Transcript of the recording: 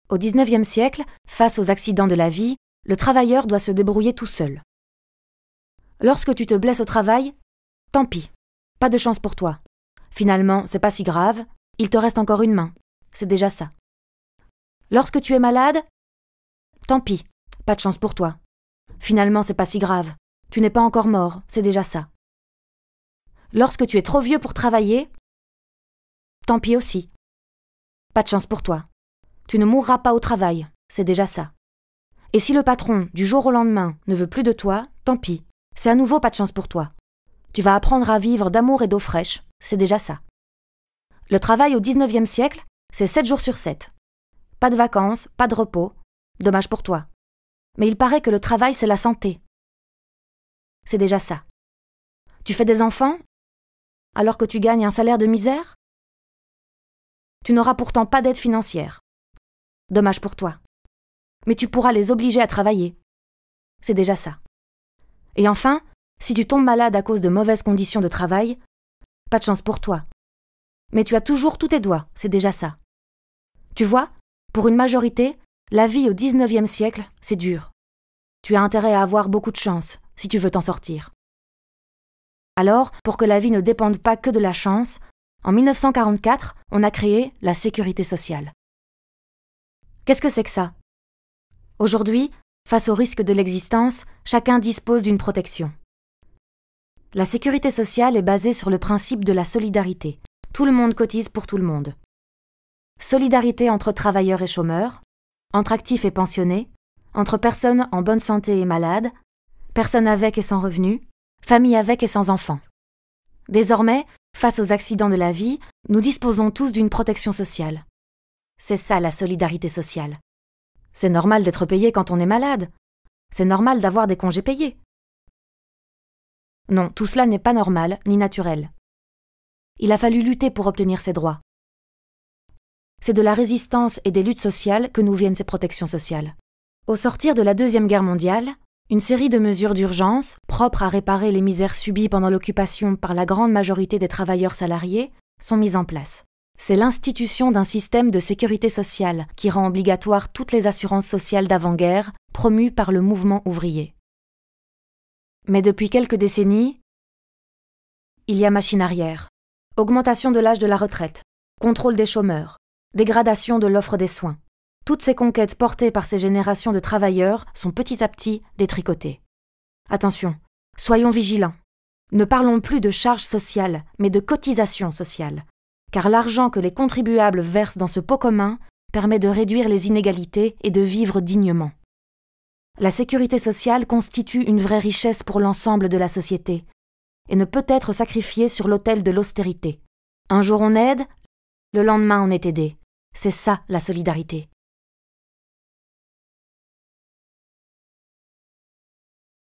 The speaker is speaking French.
Au XIXe siècle, face aux accidents de la vie, le travailleur doit se débrouiller tout seul. Lorsque tu te blesses au travail, tant pis, pas de chance pour toi. Finalement, c'est pas si grave, il te reste encore une main, c'est déjà ça. Lorsque tu es malade, tant pis, pas de chance pour toi. Finalement, c'est pas si grave, tu n'es pas encore mort, c'est déjà ça. Lorsque tu es trop vieux pour travailler, tant pis aussi. Pas de chance pour toi. Tu ne mourras pas au travail, c'est déjà ça. Et si le patron, du jour au lendemain, ne veut plus de toi, tant pis, c'est à nouveau pas de chance pour toi. Tu vas apprendre à vivre d'amour et d'eau fraîche, c'est déjà ça. Le travail au XIXe siècle, c'est 7 jours sur 7. Pas de vacances, pas de repos, dommage pour toi. Mais il paraît que le travail, c'est la santé. C'est déjà ça. Tu fais des enfants alors que tu gagnes un salaire de misère? Tu n'auras pourtant pas d'aide financière. Dommage pour toi. Mais tu pourras les obliger à travailler. C'est déjà ça. Et enfin, si tu tombes malade à cause de mauvaises conditions de travail, pas de chance pour toi. Mais tu as toujours tous tes doigts, c'est déjà ça. Tu vois, pour une majorité, la vie au XIXe siècle, c'est dur. Tu as intérêt à avoir beaucoup de chance, si tu veux t'en sortir. Alors, pour que la vie ne dépende pas que de la chance, en 1944, on a créé la sécurité sociale. Qu'est-ce que c'est que ça? Aujourd'hui, face au risque de l'existence, chacun dispose d'une protection. La sécurité sociale est basée sur le principe de la solidarité. Tout le monde cotise pour tout le monde. Solidarité entre travailleurs et chômeurs, entre actifs et pensionnés, entre personnes en bonne santé et malades, personnes avec et sans revenus, familles avec et sans enfants. Désormais, face aux accidents de la vie, nous disposons tous d'une protection sociale. C'est ça la solidarité sociale. C'est normal d'être payé quand on est malade. C'est normal d'avoir des congés payés. Non, tout cela n'est pas normal ni naturel. Il a fallu lutter pour obtenir ces droits. C'est de la résistance et des luttes sociales que nous viennent ces protections sociales. Au sortir de la Deuxième Guerre mondiale, une série de mesures d'urgence, propres à réparer les misères subies pendant l'occupation par la grande majorité des travailleurs salariés, sont mises en place. C'est l'institution d'un système de sécurité sociale qui rend obligatoire toutes les assurances sociales d'avant-guerre promues par le mouvement ouvrier. Mais depuis quelques décennies, il y a machine arrière. Augmentation de l'âge de la retraite, contrôle des chômeurs, dégradation de l'offre des soins. Toutes ces conquêtes portées par ces générations de travailleurs sont petit à petit détricotées. Attention, soyons vigilants. Ne parlons plus de charges sociales, mais de cotisations sociales. Car l'argent que les contribuables versent dans ce pot commun permet de réduire les inégalités et de vivre dignement. La sécurité sociale constitue une vraie richesse pour l'ensemble de la société et ne peut être sacrifiée sur l'autel de l'austérité. Un jour on aide, le lendemain on est aidé. C'est ça la solidarité.